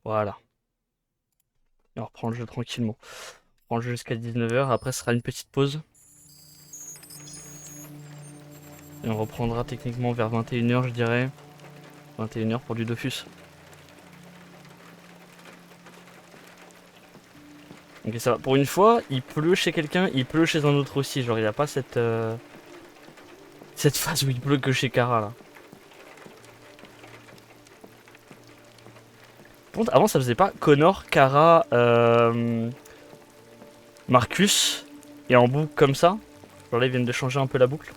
Voilà. Et on reprend le jeu tranquillement. On reprend le jeu jusqu'à 19h, après ce sera une petite pause. Et on reprendra techniquement vers 21h je dirais. 21h pour du Dofus. Ok ça va. Pour une fois, il pleut chez quelqu'un, il pleut chez un autre aussi. Genre il n'y a pas cette phase où il pleut que chez Kara là. Par contre, avant ça faisait pas Connor, Kara, Marcus et en boucle comme ça. Genre là ils viennent de changer un peu la boucle.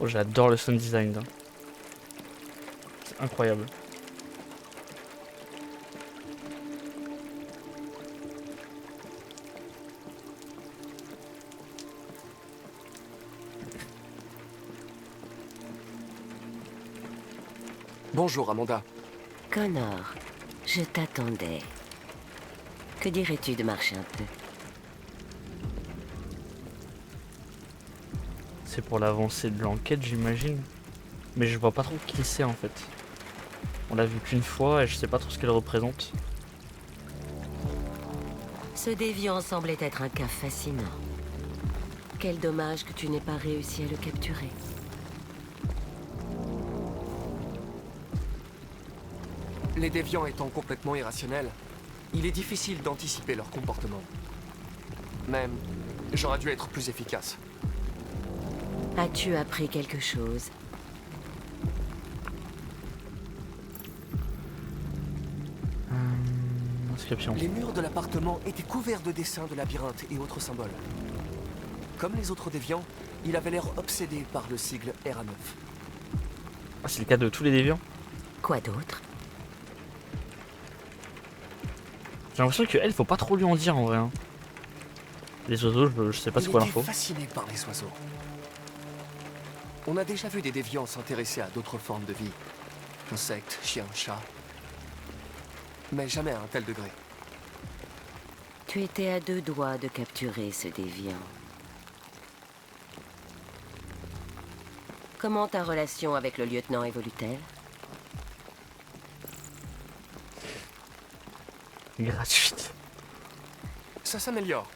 Oh j'adore le sound design là. C'est incroyable. Bonjour, Amanda. Connor, je t'attendais. Que dirais-tu de marcher un peu? C'est pour l'avancée de l'enquête j'imagine. Mais je vois pas trop qui c'est en fait. On l'a vu qu'une fois et je sais pas trop ce qu'elle représente. Ce déviant semblait être un cas fascinant. Quel dommage que tu n'aies pas réussi à le capturer. Les déviants étant complètement irrationnels, il est difficile d'anticiper leur comportement. Même, j'aurais dû être plus efficace. As-tu appris quelque chose? Inscription. Les murs de l'appartement étaient couverts de dessins de labyrinthes et autres symboles. Comme les autres déviants, il avait l'air obsédé par le sigle RA9. Ah, c'est le cas de tous les déviants. Quoi d'autre? J'ai l'impression que elle, faut pas trop lui en dire en vrai. Hein. Les oiseaux, je sais pas c'est Il quoi était l'info. fasciné par les oiseaux. On a déjà vu des déviants s'intéresser à d'autres formes de vie. Insectes, chiens, chats. Mais jamais à un tel degré. Tu étais à 2 doigts de capturer ce déviant. Comment ta relation avec le lieutenant évolue-t-elle? Gratuite. Ça s'améliore.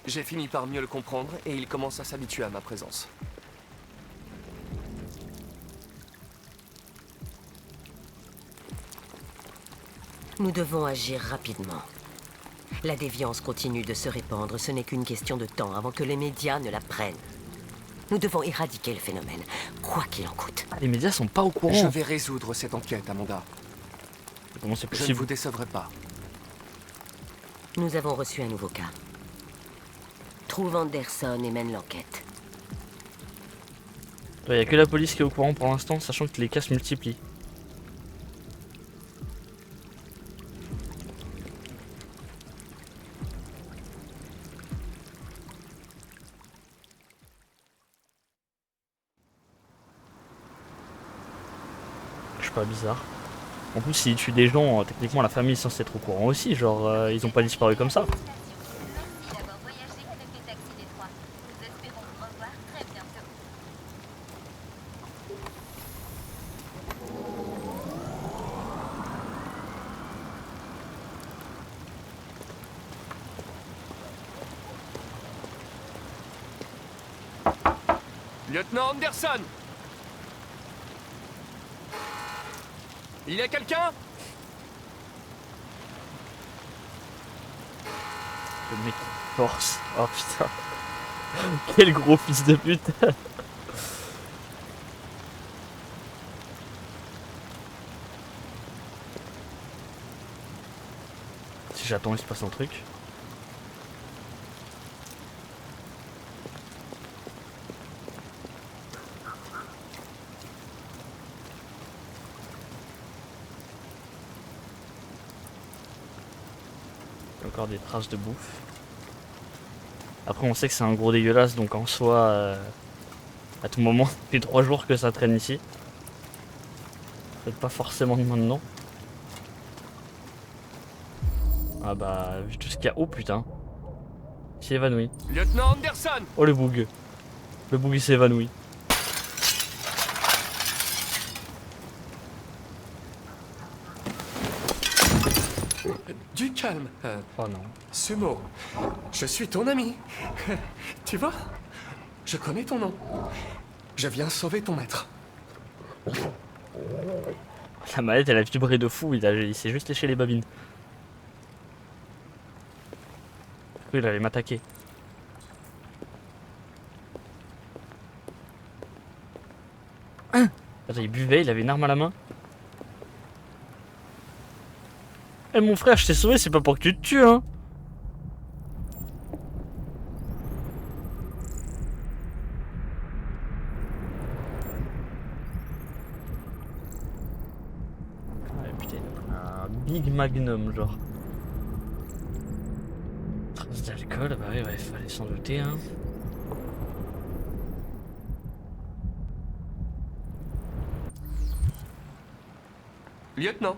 J'ai fini par mieux le comprendre et il commence à s'habituer à ma présence. Nous devons agir rapidement. La déviance continue de se répandre, ce n'est qu'une question de temps avant que les médias ne la prennent. Nous devons éradiquer le phénomène, quoi qu'il en coûte. Ah, les médias sont pas au Je courant. vais résoudre cette enquête, Amanda. Comment c'est Je ne possible? vous décevrai pas. Nous avons reçu un nouveau cas. Trouve Anderson et mène l'enquête. Il y a que la police qui est au courant pour l'instant, sachant que les cas se multiplient. Je suis pas bizarre. En plus, s'ils tuent des gens, techniquement la famille est censée être au courant aussi. Genre, ils ont pas disparu comme ça. Merci d'avoir voyagé avec le taxi détroit. Nous espérons vous revoir très bientôt. Lieutenant Anderson! Il y a quelqu'un? Le mec force. Oh putain. Quel gros fils de pute. Si j'attends, il se passe un truc. Encore des traces de bouffe. Après, on sait que c'est un gros dégueulasse, donc en soi, à tout moment, ça fait 3 jours que ça traîne ici. Peut-être pas forcément de maintenant. Ah bah, vu tout ce qu'il y a. Oh putain. Il s'est évanoui. Lieutenant Anderson! Oh le bug. Le bug il s'est évanoui. Du calme. Oh non. Sumo, je suis ton ami. Tu vois? Je connais ton nom. Je viens sauver ton maître. La manette elle a vibré de fou, il s'est juste léché les babines. Il allait m'attaquer. Hein? Attends, il buvait, il avait une arme à la main. Eh mon frère, je t'ai sauvé, c'est pas pour que tu te tues, hein. Ah putain, un Big Magnum, genre. Trace d'alcool, bah ouais, fallait s'en douter, hein. Lieutenant.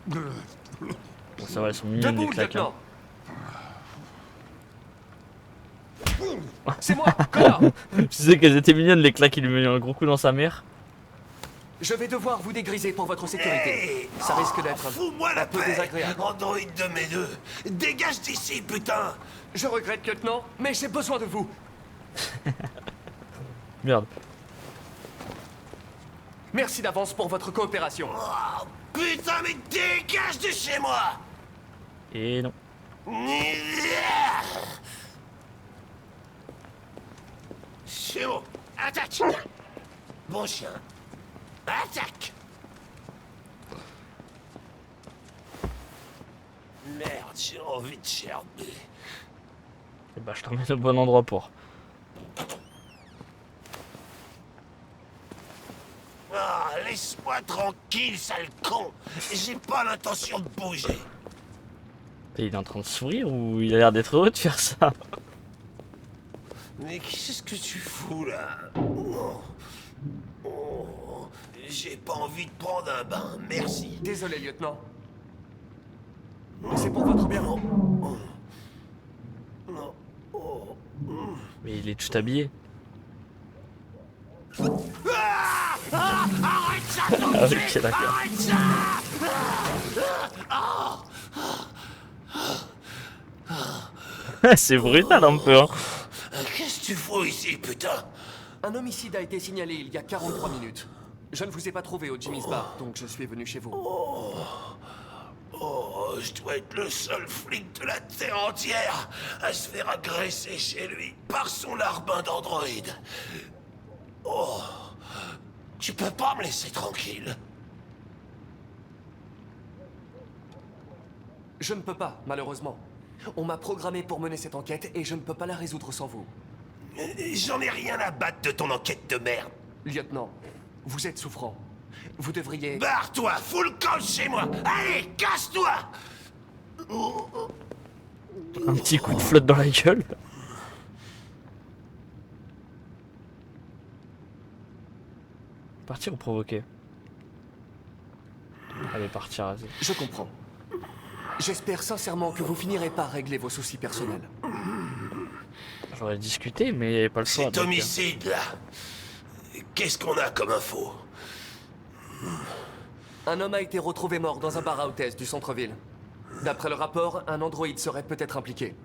Bon, ça va, elles sont mignonnes les Debout, claques, hein. lieutenant. C'est moi, connard. Je sais qu'elles étaient mignonnes les claques, il lui met un gros coup dans sa mère. Je vais devoir vous dégriser pour votre sécurité. Ça risque d'être Fous-moi la un peu paix, désagréable. androïde de mes deux. Dégage d'ici, putain. Je regrette, lieutenant, mais j'ai besoin de vous. Merde. Merci d'avance pour votre coopération. Oh, putain, mais dégage de chez moi. Et non. Sumo, attaque. Bon chien, attaque. Merde, j'ai envie de gerber. Et bah je t'emmène au bon endroit pour. Ah, laisse-moi tranquille, sale con. J'ai pas l'intention de bouger. Et il est en train de sourire ou il a l'air d'être heureux de faire ça? Mais qu'est-ce que tu fous là? Oh. Oh. J'ai pas envie de prendre un bain, merci. Désolé, lieutenant. Mais c'est pour votre bien. Non. Oh. Mais il est tout habillé. Arrête ça tout de Ah, suite. ok, d'accord. Arrête ça. C'est brutal un peu, hein. Qu'est-ce que tu fous ici, putain? Un homicide a été signalé il y a 43 minutes. Je ne vous ai pas trouvé au Jimmy's Bar, donc je suis venu chez vous. Oh, je dois être le seul flic de la Terre entière à se faire agresser chez lui par son larbin d'androïde. Oh, tu peux pas me laisser tranquille. Je ne peux pas, malheureusement. On m'a programmé pour mener cette enquête et je ne peux pas la résoudre sans vous. J'en ai rien à battre de ton enquête de merde. Lieutenant, vous êtes souffrant. Vous devriez... Barre-toi, fous le camp chez moi. Allez, casse-toi. Un petit coup de flotte dans la gueule. Partir ou provoquer? Allez, partir, vas-y. Je comprends. J'espère sincèrement que vous finirez par régler vos soucis personnels. J'aurais discuté, mais il n'y avait pas le choix. Cet donc, homicide là, qu'est-ce qu'on a comme info? Un homme a été retrouvé mort dans un bar à hôtesse du centre-ville. D'après le rapport, un androïde serait peut-être impliqué.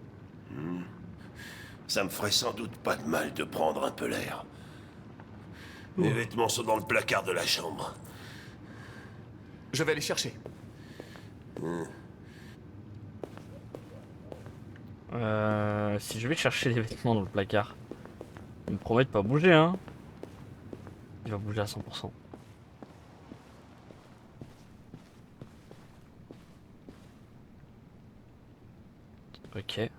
Ça me ferait sans doute pas de mal de prendre un peu l'air. Mes vêtements sont dans le placard de la chambre. Je vais les chercher. Si je vais chercher les vêtements dans le placard, il me promet de pas bouger, hein. Il va bouger à 100%. Ok.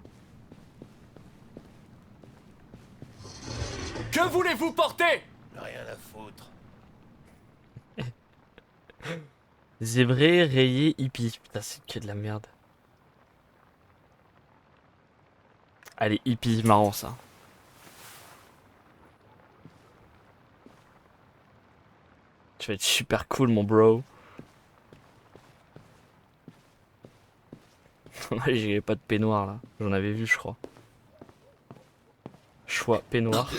Que voulez-vous porter? Rien à foutre. Zébré, rayé, hippie. Putain, c'est que de la merde. Allez, hippie, marrant ça. Tu vas être super cool, mon bro. Ouais, j'ai pas de peignoir là. J'en avais vu, je crois. Choix peignoir.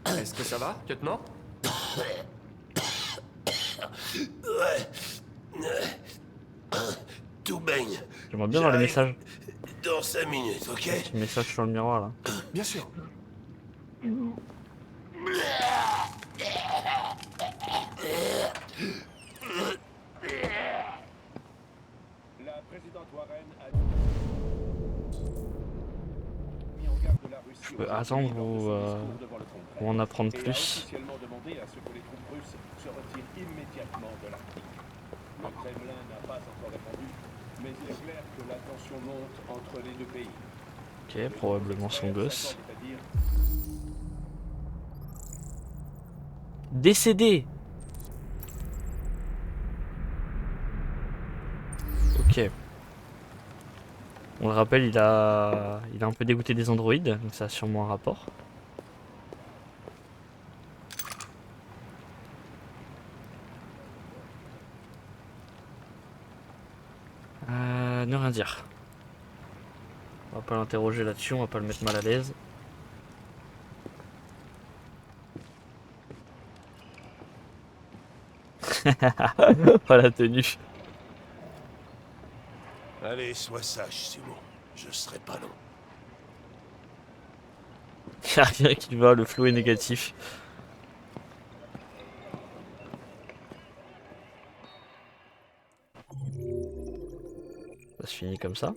Est-ce que ça va, lieutenant? Tout baigne. J'aimerais bien voir les J'arrive messages. dans 5 minutes, ok? Petit message sur le miroir là. Bien sûr. La présidente Warren a mis en garde la Russie. Je peux attendre ou en apprendre Et a plus. officiellement demandé à ce que les troupes russes se retirent immédiatement de l'Arctique. Le Kremlin n'a pas encore répondu, mais il est clair que la tension monte entre les deux pays. Ok, probablement son gosse. C'est-à-dire Décédé. Ok. On le rappelle, il a un peu dégoûté des androïdes, donc ça a sûrement un rapport. Ne rien dire. On va pas l'interroger là-dessus, on va pas le mettre mal à l'aise. Oh la tenue. Allez, sois sage, Simon. Je serai pas long. Y'a rien qui va, le flow est négatif. Ça se finit comme ça.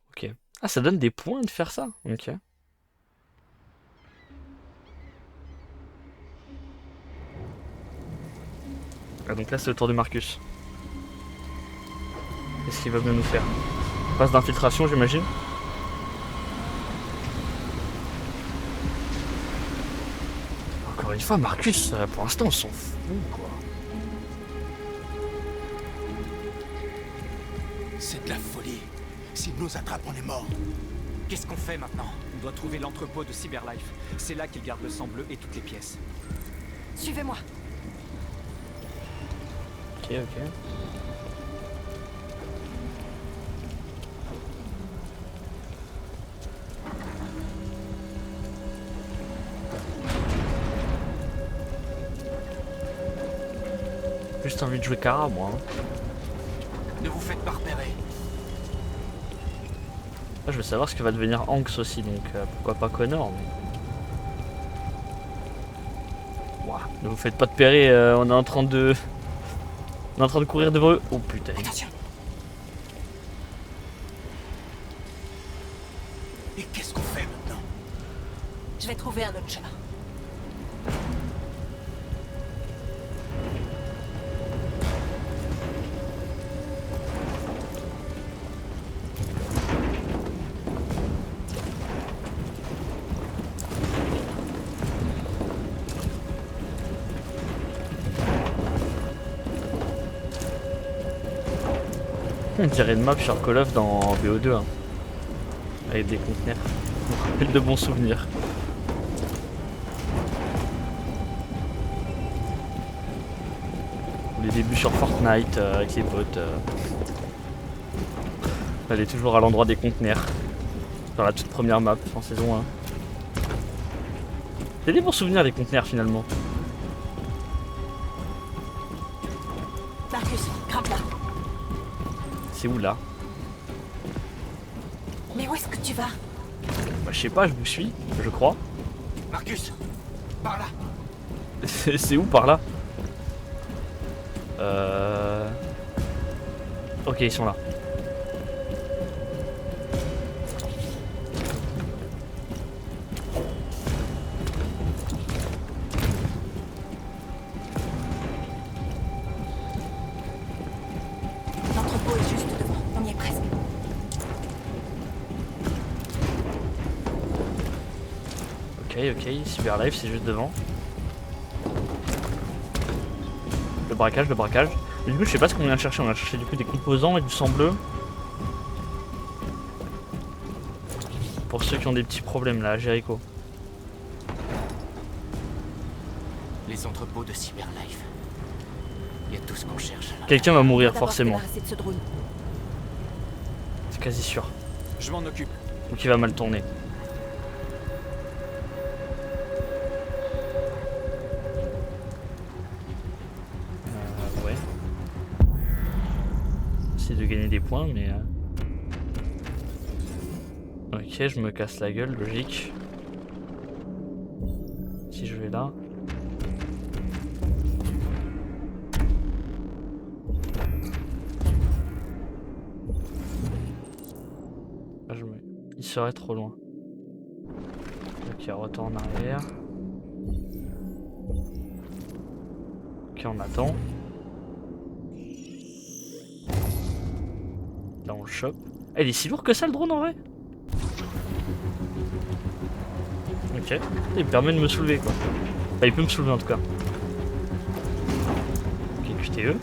Ok. Ah, ça donne des points de faire ça. Ok. Ah, donc là, c'est le tour de Marcus. Qu'est-ce qu'il va bien nous faire? Passe d'infiltration, j'imagine. Encore une fois, Marcus, pour l'instant, on s'en fout, quoi. C'est de la folie. S'ils nous attrapent, on est mort. Qu'est-ce qu'on fait maintenant? On doit trouver l'entrepôt de Cyberlife. C'est là qu'ils gardent le sang bleu et toutes les pièces. Suivez-moi. Ok, ok. Juste envie de jouer Kara, moi. Hein. Ne vous faites pas repérer. Ah, je veux savoir ce que va devenir Hanks aussi, donc pourquoi pas Connor. Mais... Ouah, ne vous faites pas de pérer, on est en train de... On est en train de courir devant eux. Oh putain. Attention. Et qu'est-ce qu'on fait maintenant? Je vais trouver un autre chemin. On dirait une map sur Call of dans BO2 hein. Avec des conteneurs. On me rappelle de bons souvenirs. Les débuts sur Fortnite avec ses potes. Elle est toujours à l'endroit des conteneurs. Dans la toute première map en saison 1. C'est des bons souvenirs les conteneurs finalement. Marcus, grimpe là. C'est où là? Mais où est-ce que tu vas? Bah, je sais pas, je vous suis, je crois. Marcus, par là. C'est où par là? Ok, ils sont là. L'entrepôt est juste devant. On y est presque. Ok, Cyberlife, c'est juste devant. Le braquage. Mais du coup, je sais pas ce qu'on vient chercher. On a cherché du coup des composants et du sang bleu. Pour ceux qui ont des petits problèmes là, à Jericho. Les entrepôts de Cyberlife. Il y a tout ce qu'on cherche. Quelqu'un va mourir D'abord forcément. se débarrasser de ce drone. C'est quasi sûr. Je m'en occupe. Donc il va mal tourner. Ouais. Essayer de gagner des points, mais... Ok, je me casse la gueule, logique. Si je vais là... Ah, il serait trop loin. Ok, retour en arrière. Ok, on attend. Là, on le chope. Ah, il est si lourd que ça le drone en vrai? Ok. Il me permet de me soulever quoi. Enfin, il peut me soulever en tout cas. Ok, QTE.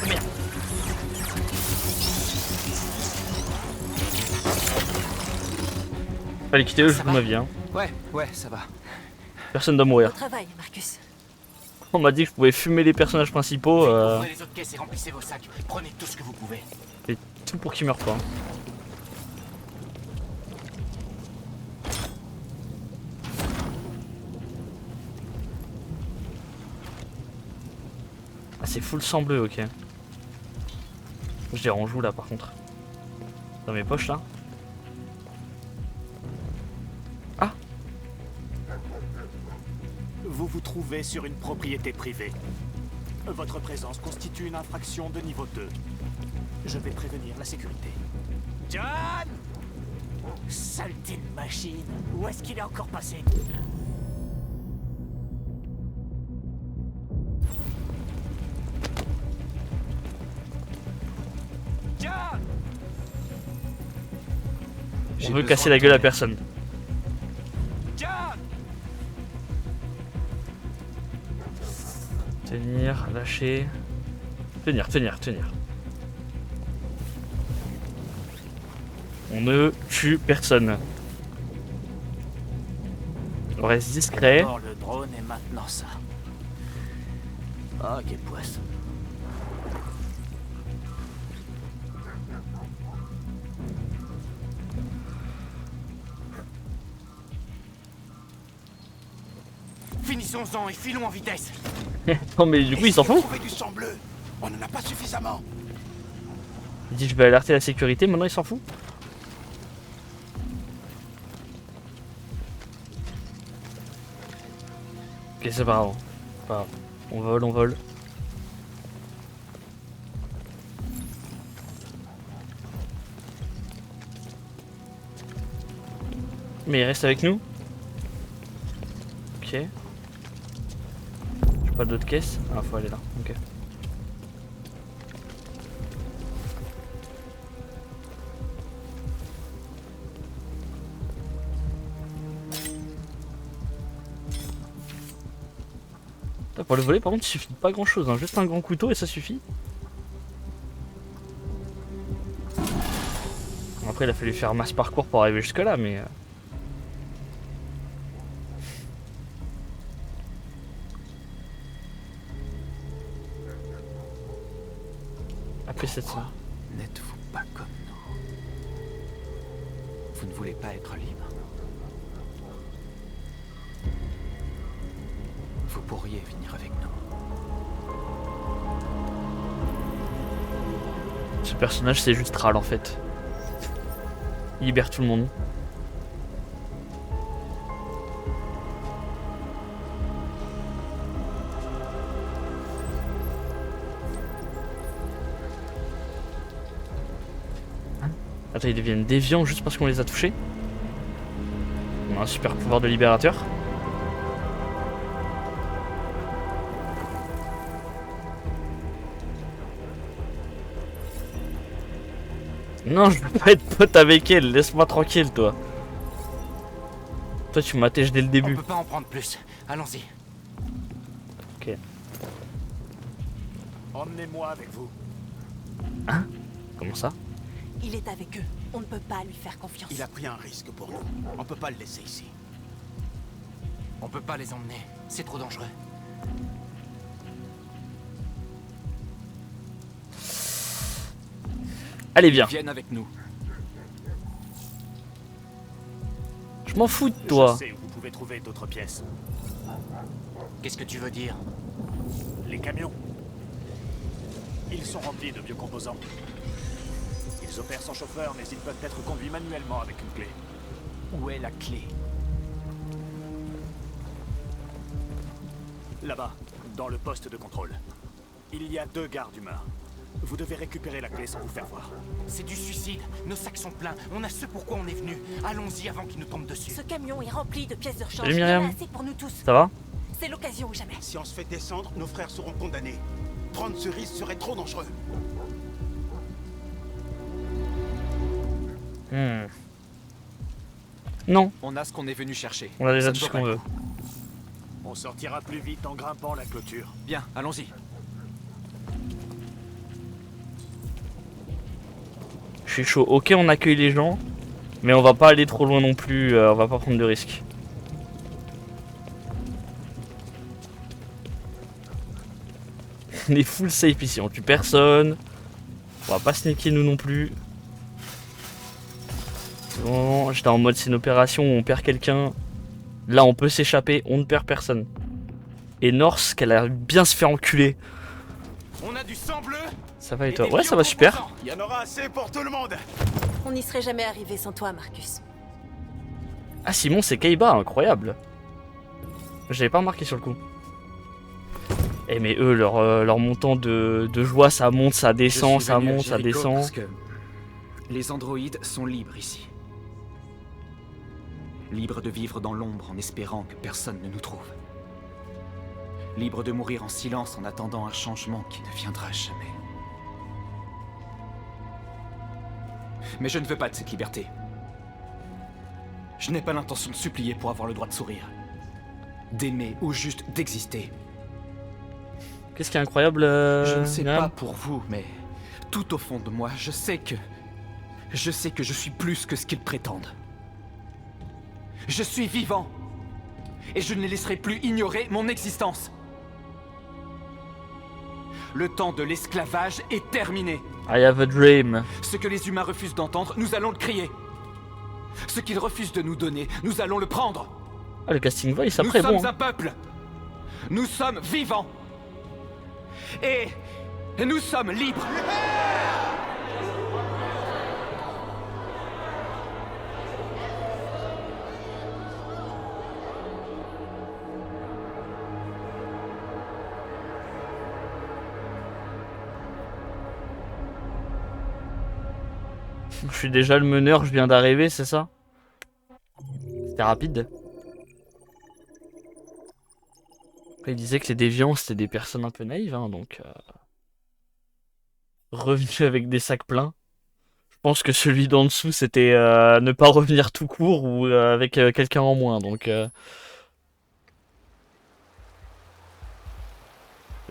Merde. Allez, QTE, je joue ma vie. Hein. Ouais, ça va. Personne doit mourir. Au travail, Marcus. On m'a dit que je pouvais fumer les personnages principaux. Ouvrez les autres caisses et remplissez vos sacs. Prenez tout ce que vous pouvez. Et tout pour qu'ils meurent pas. Hein. Ah, c'est full sang bleu, ok. Je les range où là par contre? Dans mes poches là? Ah! Vous vous trouvez sur une propriété privée. Votre présence constitue une infraction de niveau 2. Je vais prévenir la sécurité. John! Saleté de machine! Où est-ce qu'il est encore passé? John! On veut casser la gueule à personne. John! Tenir, lâcher. Tenir, tenir, tenir. On ne tue personne. On reste discret. D'abord le drone et maintenant ça. Ah, quelle poisse. Finissons-en et filons en vitesse. Non mais du coup il s'en fout. Du sang bleu. On n'en a pas suffisamment. Il dit je vais alerter la sécurité, maintenant il s'en fout. Ok, c'est pas grave. Pas grave. On vole, on vole. Mais il reste avec nous. Ok. J'ai pas d'autres caisses. Ah, faut aller là. Ok. Pour le voler, par contre, il suffit de pas grand chose, hein. Juste un grand couteau et ça suffit. Après, il a fallu faire masse parcours pour arriver jusque là, mais. Après, c'est ça. N'êtes-vous pas comme nous? Vous ne voulez pas être libre? Vous pourriez venir avec nous. Ce personnage, c'est juste Ral en fait. Il libère tout le monde. Attends, ils deviennent déviants juste parce qu'on les a touchés. On a un super pouvoir de libérateur. Non, je veux pas être pote avec elle, laisse-moi tranquille, toi. Toi, tu m'attèches dès le début. On peut pas en prendre plus. Allons-y. Ok. Emmenez-moi avec vous. Hein? Comment ça? Il est avec eux. On ne peut pas lui faire confiance. Il a pris un risque pour nous. On peut pas le laisser ici. On peut pas les emmener, c'est trop dangereux. Allez, viens. Viens avec nous. Je m'en fous de toi. Je sais où vous pouvez trouver d'autres pièces. Qu'est-ce que tu veux dire? Les camions. Ils sont remplis de biocomposants. Ils opèrent sans chauffeur, mais ils peuvent être conduits manuellement avec une clé. Où est la clé? Là-bas, dans le poste de contrôle. Il y a 2 gardes humains. Vous devez récupérer la clé sans vous faire voir. C'est du suicide. Nos sacs sont pleins. On a ce pourquoi on est venu. Allons-y avant qu'ils nous tombent dessus. Ce camion est rempli de pièces de rechange. Salut, Il y en a Myriam. assez pour nous tous. Ça va? C'est l'occasion ou jamais. Si on se fait descendre, nos frères seront condamnés. Prendre ce risque serait trop dangereux. Non, On a ce qu'on est venu chercher. on a déjà Ça tout ne ce vaut qu'on pas le veut. coup. On sortira plus vite en grimpant la clôture. Bien, allons-y. Je suis chaud. Ok, on accueille les gens, mais on va pas aller trop loin non plus. On va pas prendre de risques. On est full safe ici. On tue personne. On va pas sneaker nous non plus. Bon, j'étais en mode c'est une opération où on perd quelqu'un. Là, on peut s'échapper. On ne perd personne. Et Norse, qu'elle a bien se fait enculer. On a du sang bleu. Ça va et toi? Ouais, ça va super. Il y en aura assez pour tout le monde. On n'y serait jamais arrivé sans toi, Marcus. Ah, Simon, c'est Kaiba, incroyable. J'avais pas remarqué sur le coup. Eh, mais eux, leur montant de joie, ça monte, ça descend, ça monte, ça descend. Parce que les androïdes sont libres ici. Libres de vivre dans l'ombre en espérant que personne ne nous trouve. Libres de mourir en silence en attendant un changement qui ne viendra jamais. Mais je ne veux pas de cette liberté. Je n'ai pas l'intention de supplier pour avoir le droit de sourire. D'aimer ou juste d'exister. Qu'est-ce qui est incroyable, Je ne sais Myriam? pas pour vous, mais tout au fond de moi, je sais que je suis plus que ce qu'ils prétendent. Je suis vivant. Et je ne les laisserai plus ignorer mon existence. Le temps de l'esclavage est terminé. I have a dream. Ce que les humains refusent d'entendre, nous allons le crier. Ce qu'ils refusent de nous donner, nous allons le prendre. Ah, le casting voice, Nous après, sommes bon. un peuple. Nous sommes vivants. Et nous sommes libres. Je suis déjà le meneur, je viens d'arriver, c'est ça? C'était rapide. Après, il disait que les déviants, c'était des personnes un peu naïves, hein, donc... Revenu avec des sacs pleins. Je pense que celui d'en dessous, c'était ne pas revenir tout court ou avec quelqu'un en moins, donc... Le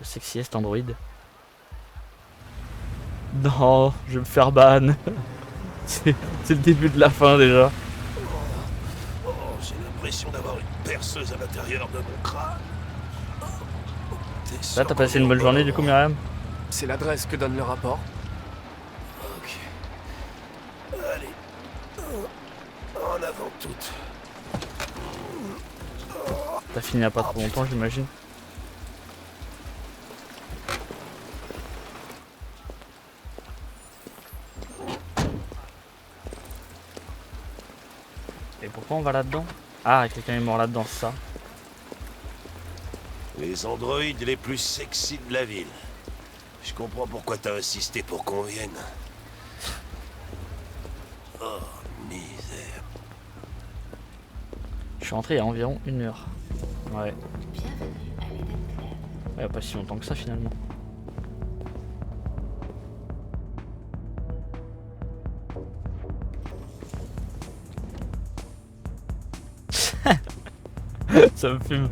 sexiest android. Non, je vais me faire ban. C'est le début de la fin déjà. Oh, j'ai l'impression d'avoir une perceuse à l'intérieur de mon crâne. Là, t'as passé une bonne journée du coup, Myriam? C'est l'adresse que donne le rapport. Ok. Allez. En avant toutes. T'as fini il y a pas trop longtemps, j'imagine. Et pourquoi on va là-dedans? Ah, quelqu'un est mort là-dedans, c'est ça. Les androïdes les plus sexy de la ville. Je comprends pourquoi t'as insisté pour qu'on vienne. Oh, misère. Je suis rentré il y a environ 1 heure. Ouais. Ouais, pas si longtemps que ça finalement. Ça me fume.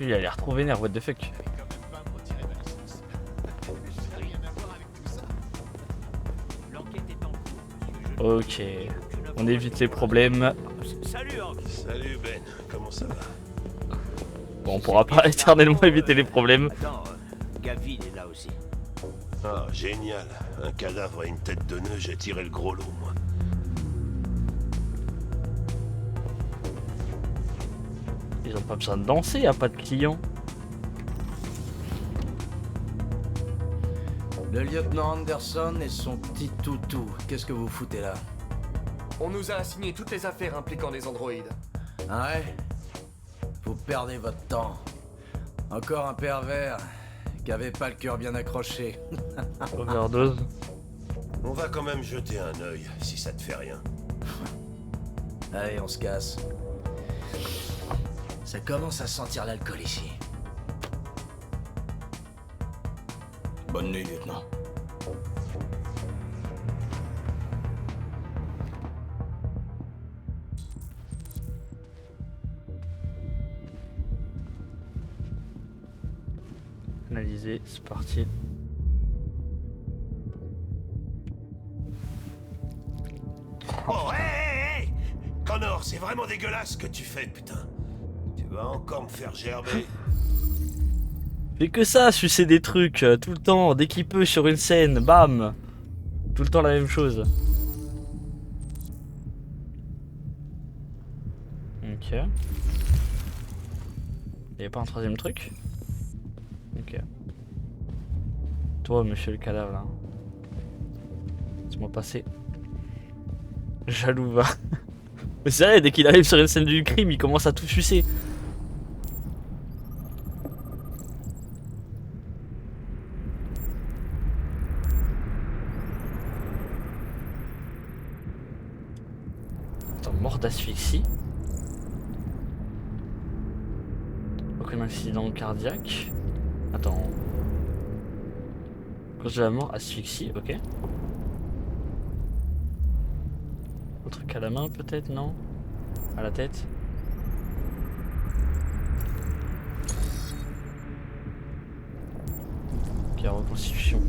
Il a l'air trop vénère, what the fuck. Ok. On évite les problèmes. Salut Hank. Salut Ben, comment ça va? Bon, on pourra pas éternellement éviter les problèmes. Attends, Gavin est là aussi. Ah, génial. Un cadavre et une tête de nœud, j'ai tiré le gros lot, moi. Ils ont pas besoin de danser, y a pas de clients. Le lieutenant Anderson et son petit toutou, qu'est-ce que vous foutez là? On nous a assigné toutes les affaires impliquant les androïdes. Ah ouais? Vous perdez votre temps. Encore un pervers qui avait pas le cœur bien accroché. Overdose. On va quand même jeter un œil, si ça te fait rien. Allez, on se casse. Ça commence à sentir l'alcool ici. Bonne nuit, lieutenant. Analyser, c'est parti. Oh, hé! Connor, c'est vraiment dégueulasse ce que tu fais, putain. Tu vas encore me faire gerber. Fait que ça, sucer des trucs, tout le temps, dès qu'il peut sur une scène, bam. Tout le temps la même chose. Ok. Y'avait pas un troisième truc? Ok. Toi, monsieur le cadavre, là. Laisse-moi passer. Jaloux, va. Mais c'est vrai, dès qu'il arrive sur une scène du crime, il commence à tout sucer. Attends, mort d'asphyxie. Aucun accident cardiaque. Attends. Cause de la mort, asphyxie, ok. Un truc à la main peut-être, non? À la tête? Ok, reconstitution.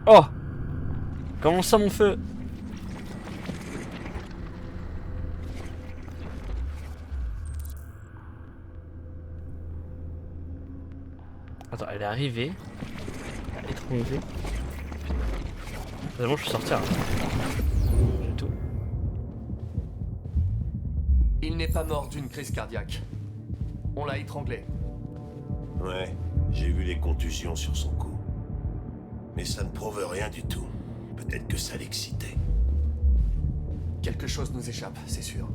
Oh! Comment ça mon feu? Attends, elle est arrivée. Elle est étranglée. Finalement, je peux sortir. J'ai tout. Il n'est pas mort d'une crise cardiaque. On l'a étranglé. Ouais, j'ai vu les contusions sur son cou. Mais ça ne prouve rien du tout. Peut-être que ça l'excitait. Quelque chose nous échappe, c'est sûr.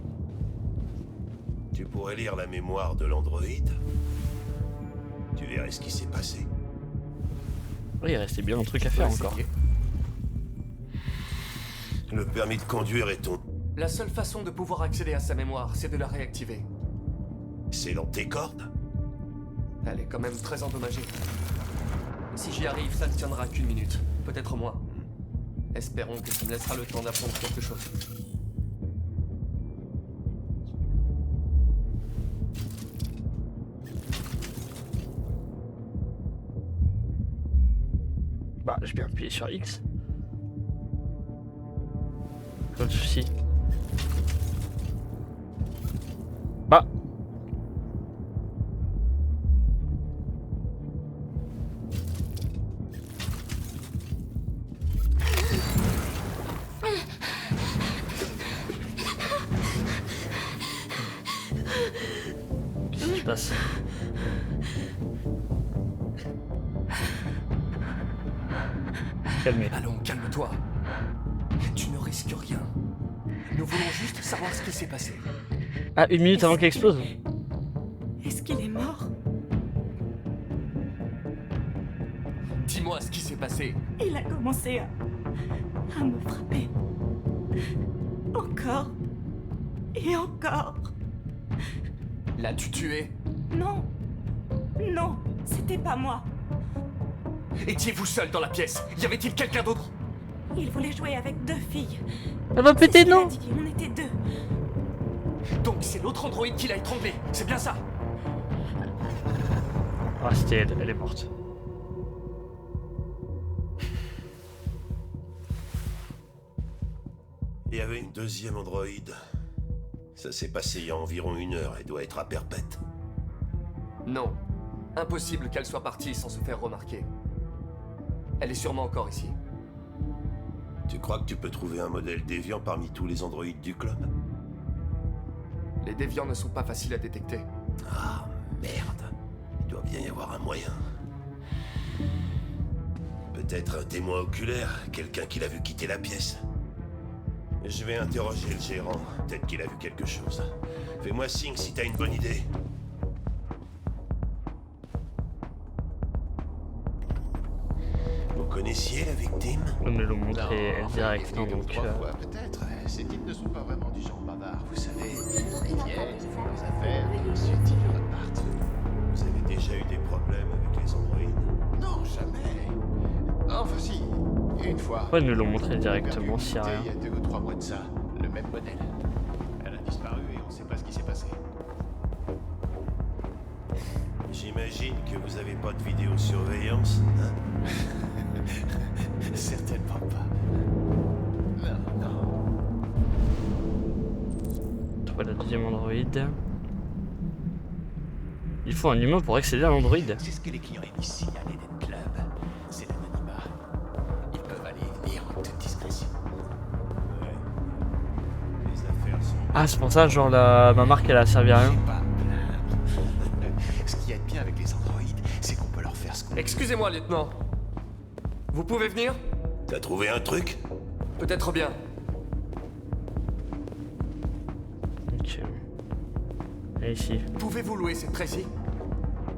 Tu pourrais lire la mémoire de l'androïde. Tu verrais ce qui s'est passé. Oui, il restait bien un truc à faire encore. Le permis de conduire est ton... La seule façon de pouvoir accéder à sa mémoire, c'est de la réactiver. C'est dans tes cordes? Elle est quand même très endommagée. Si j'y arrive, ça ne tiendra qu'une minute, peut-être moins. Espérons que ça me laissera le temps d'apprendre quelque chose. Bah, j'ai bien appuyé sur X. Pas de soucis. Bah. Qu'est-ce qui se passe? Calmez. Allons, calme-toi. Tu ne risques rien. Nous voulons juste savoir ce qui s'est passé. Ah, une minute avant qu'elle explose. Est-ce qu'il est mort? Dis-moi ce qui s'est passé. Il a commencé à me frapper. Encore. Et encore. L'as-tu tué? Non. Non, c'était pas moi. Étiez-vous seul dans la pièce? Y avait-il quelqu'un d'autre? Il voulait jouer avec deux filles. Elle va péter, non? On était deux. Donc c'est l'autre androïde qui l'a étranglé, c'est bien ça? Ah, c'était elle est morte. Il y avait une deuxième androïde. Ça s'est passé il y a environ 1 heure. Elle doit être à Perpète. Non. Impossible qu'elle soit partie sans se faire remarquer. Elle est sûrement encore ici. Tu crois que tu peux trouver un modèle déviant parmi tous les androïdes du club? Les déviants ne sont pas faciles à détecter. Ah, merde. Il doit bien y avoir un moyen. Peut-être un témoin oculaire, quelqu'un qui l'a vu quitter la pièce. Je vais interroger le gérant, peut-être qu'il a vu quelque chose. Fais-moi signe si t'as une bonne idée. Vous connaissiez la victime? On me l'a montré direct, hein, donc... Peut-être. Ces types ne sont pas vraiment du genre bavard, vous savez. Ils viennent, ils font leurs affaires, et ensuite ils repartent. Vous avez déjà eu des problèmes avec les androïdes? Non, jamais. Enfin si, une fois. Pourquoi ils nous l'ont montré directement s'il y a rien? Il y a 2 ou 3 mois de ça, le même modèle. Elle a disparu et on sait pas ce qui s'est passé. J'imagine que vous avez pas de vidéosurveillance, hein? Certainement pas. Non, non. Trouver la deuxième androïde. Il faut un humain pour accéder à l'android. C'est ce que les clients aiment ici à l'Eden Club. C'est l'anonymat. Ils peuvent aller et venir en toute discrétion. Ouais. Les affaires sont... Ah, c'est pour ça, genre, ma marque, elle a servi à rien. Ce qui est bien avec les androïdes, c'est qu'on peut leur faire ce qu'on veut. Excusez-moi, lieutenant. Vous pouvez venir? T'as trouvé un truc? Peut-être bien. Ok. Et ici. Pouvez-vous louer cette Tracy?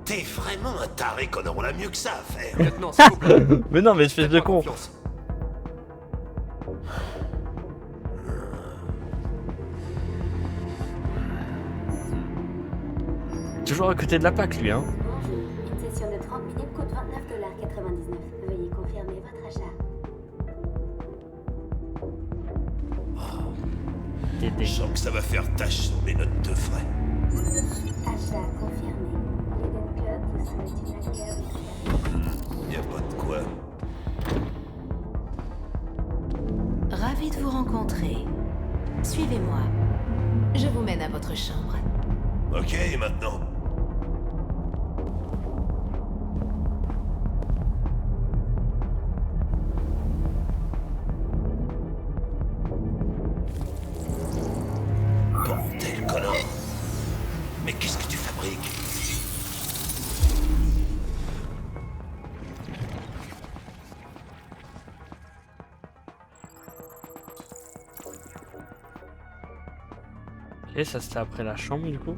T'es vraiment un taré, Connor, on a mieux que ça à faire. Lieutenant, s'il vous plaît. Mais non, mais espèce de con. Confiance. Toujours à côté de la PAC, lui, hein. Bonjour, une session de 30 minutes coûte $29,99. Veuillez confirmer votre achat. Je sens que ça va faire tâche sur mes notes de frais. Achat confirmé. L'Eden Club vous souhaite une agréable... Y a pas de quoi. Ravi de vous rencontrer. Suivez-moi. Je vous mène à votre chambre. Ok, maintenant. Bordel, Connor. Mais qu'est-ce que tu fabriques? Ok, ça c'était après la chambre, du coup.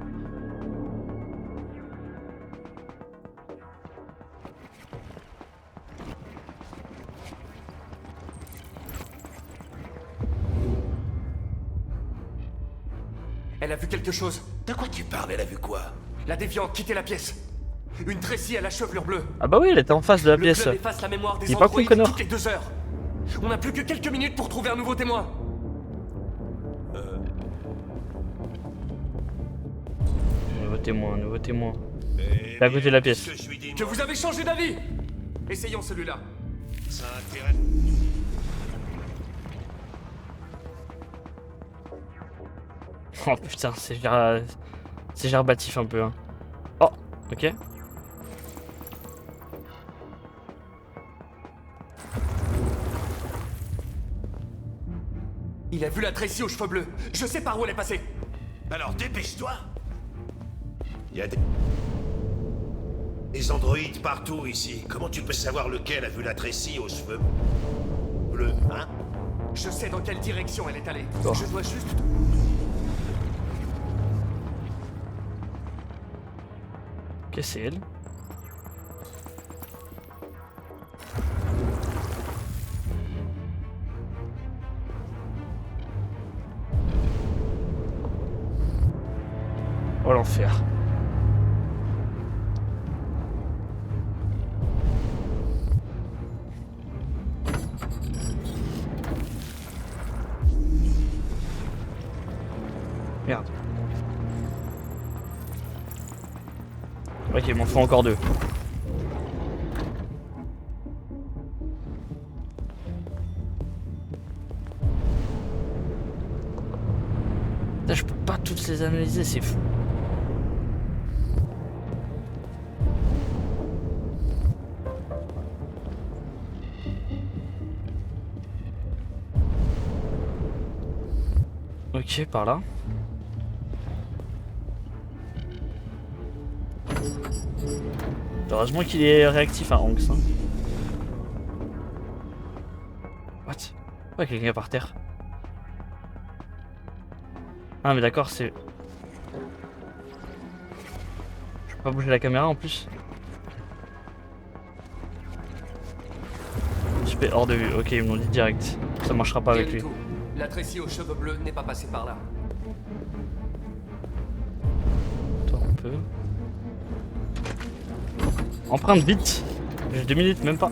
Elle a vu quelque chose. De quoi tu parles? Elle a vu quoi? La déviante quitter la pièce. Une Tracy à la chevelure bleue. Ah bah oui, elle était en face de la pièce. Le club efface la mémoire des Il est pas con, androïdes Connor. toutes les 2 heures. On n'a plus que quelques minutes pour trouver un nouveau témoin. Nouveau témoin. C'est à côté de la pièce. Que vous avez changé d'avis. Essayons celui-là. Ça intéresse. Oh putain, c'est gerbatif un peu. Hein. Oh, ok. Il a vu la Tracy aux cheveux bleus. Je sais par où elle est passée. Alors dépêche-toi. Il y a des androïdes partout ici. Comment tu peux savoir lequel a vu la Tracy aux cheveux bleus, hein? Je sais dans quelle direction elle est allée. Oh. Je dois juste... Ok, c'est elle. Oh l'enfer. Merde. Ok, il m'en faut encore 2. les analyser, c'est fou. Ok, par là. Heureusement qu'il est réactif à Hanks. Hein. What? Ouais, quelqu'un par terre. Ah mais d'accord, c'est... Je peux pas bouger la caméra en plus. Super, hors de vue. Ok, ils m'ont dit direct. Ça marchera pas avec lui. La Tracy aux cheveux bleus n'est pas passée par là. Toi on peut. Empreinte vite. J'ai 2 minutes, même pas.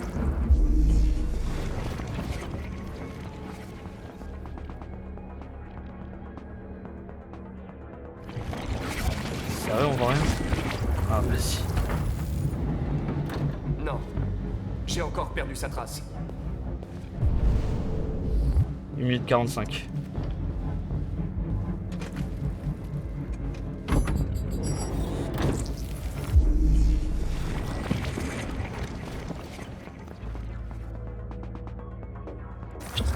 Sérieux, on voit rien? Ah bah si. Non. J'ai encore perdu sa trace. 1 minute 45.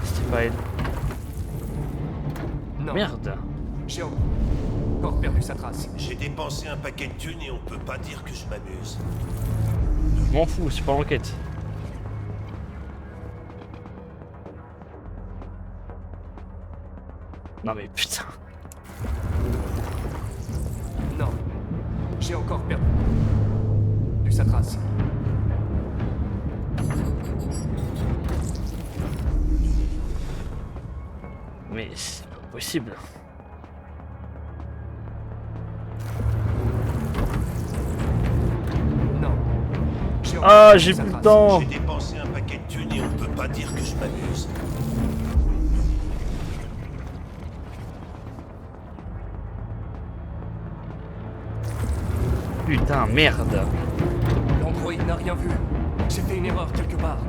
C'était pas elle. Non. Merde. J'ai encore perdu sa trace. J'ai dépensé un paquet de thunes et on peut pas dire que je m'amuse. Je m'en fous, c'est pas l'enquête. Non mais putain. Non. J'ai encore perdu sa trace. Mais c'est pas possible. Non. Ah, j'ai plus le temps. J'ai dépensé un paquet de thunes et on peut pas dire que je m'amuse. Putain, merde. L'androïde n'a rien vu. C'était une erreur quelque part.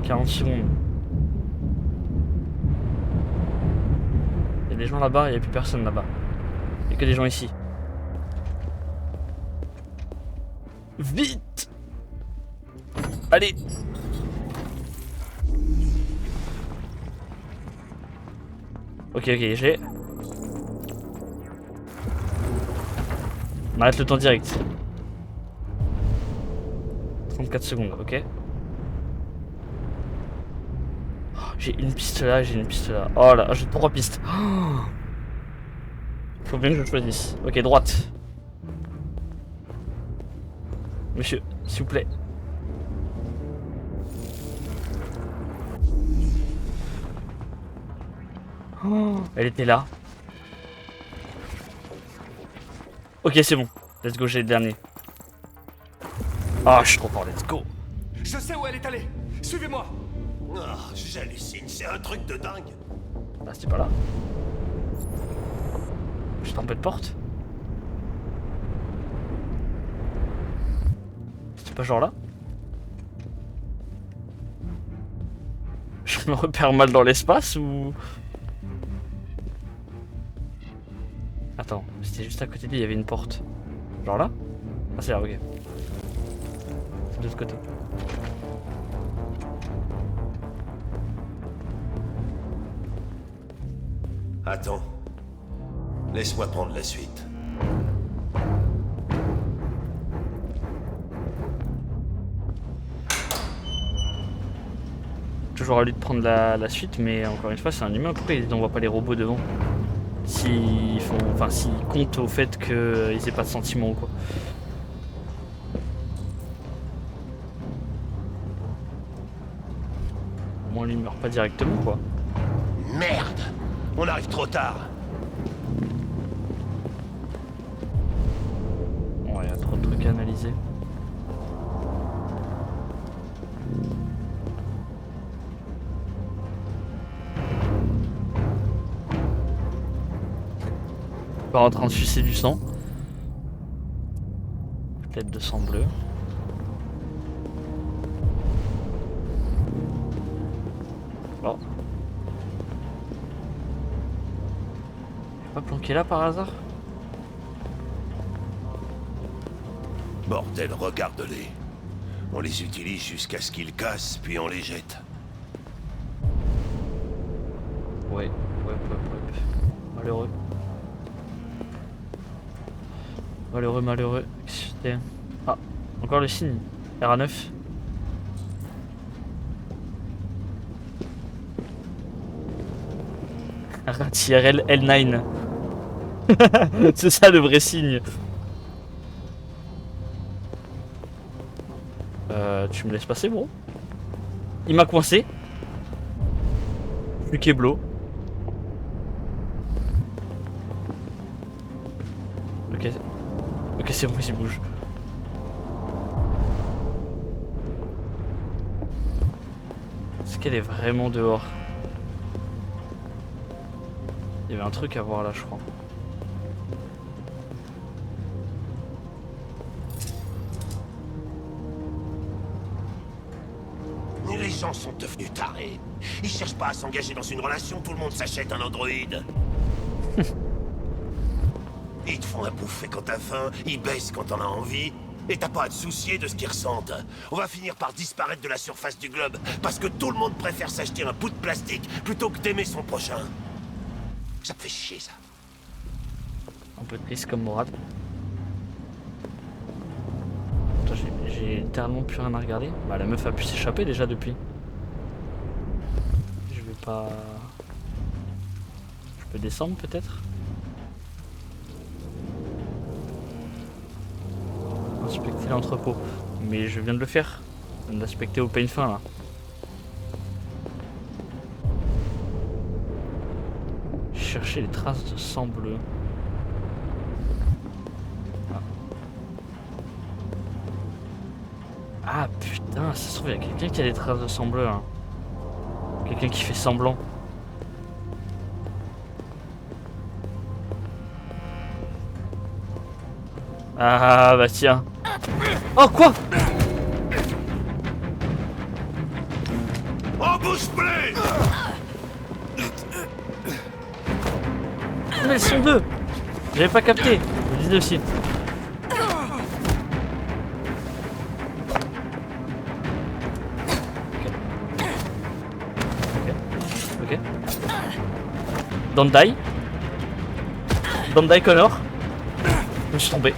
« 40 secondes. Il y a des gens là-bas, il n'y a plus personne là-bas. Il n'y a que des gens ici. Vite! Allez! Ok, j'ai. On arrête le temps direct. 34 secondes, ok. Oh, j'ai une piste là, j'ai une piste là. Oh là, j'ai 3 pistes. Oh. Faut bien que je choisisse. Ok, droite. Monsieur, s'il vous plaît. Oh, elle était là. Ok, c'est bon. Let's go, j'ai le dernier. Ah, je suis trop fort, let's go. Je sais où elle est allée. Suivez-moi. Oh, j'hallucine, c'est un truc de dingue. Ah, c'était pas là. J'ai trompé de porte. C'était pas genre là. Je me repère mal dans l'espace ou... Attends, c'était juste à côté de lui, il y avait une porte. Genre là? Ah c'est là, ok. C'est de l'autre côté. Attends. Laisse-moi prendre la suite. Toujours à lui de prendre la suite, mais encore une fois, c'est un humain. Pourquoi ils n'envoient pas les robots devant? S'ils font, enfin, s'ils comptent au fait qu'ils aient pas de sentiments ou quoi. Au moins, lui il meurt pas directement, quoi. Merde! On arrive trop tard. Ouais, il y a trop de trucs à analyser. Pas en train de sucer du sang. Peut-être de sang bleu. Oh. Pas planqué là par hasard? Bordel, regarde-les. On les utilise jusqu'à ce qu'ils cassent, puis on les jette. Ouais. Malheureux. Malheureux. C'était... Ah, encore le signe. RA9. RATRL L9. C'est ça le vrai signe. Tu me laisses passer, bro? Il m'a coincé. Plus qu'éblo. Ok, c'est bon, il bouge. Est-ce qu'elle est vraiment dehors? Il y avait un truc à voir là, je crois. Les gens sont devenus tarés. Ils cherchent pas à s'engager dans une relation, tout le monde s'achète un androïde. Ils te font à bouffer quand t'as faim, ils baissent quand t'en as envie, et t'as pas à te soucier de ce qu'ils ressentent. On va finir par disparaître de la surface du globe, parce que tout le monde préfère s'acheter un bout de plastique plutôt que d'aimer son prochain. Ça me fait chier, ça. Un peu triste comme Morad. Attends, j'ai littéralement plus rien à regarder. Bah la meuf a pu s'échapper déjà depuis. Je vais pas... Je peux descendre peut-être? Inspecter l'entrepôt. Mais je viens de le faire. Je viens d'inspecter au pain fin là. Chercher les traces de sang bleu. Ah putain, ça se trouve il y a quelqu'un qui a des traces de sang bleu là. Quelqu'un qui fait semblant. Ah bah tiens. Oh quoi? Oh bouge plus! Mais elles sont deux. J'avais pas capté. Je le disais aussi. Ok. Don't die. Don't die Connor. Je me suis trompé.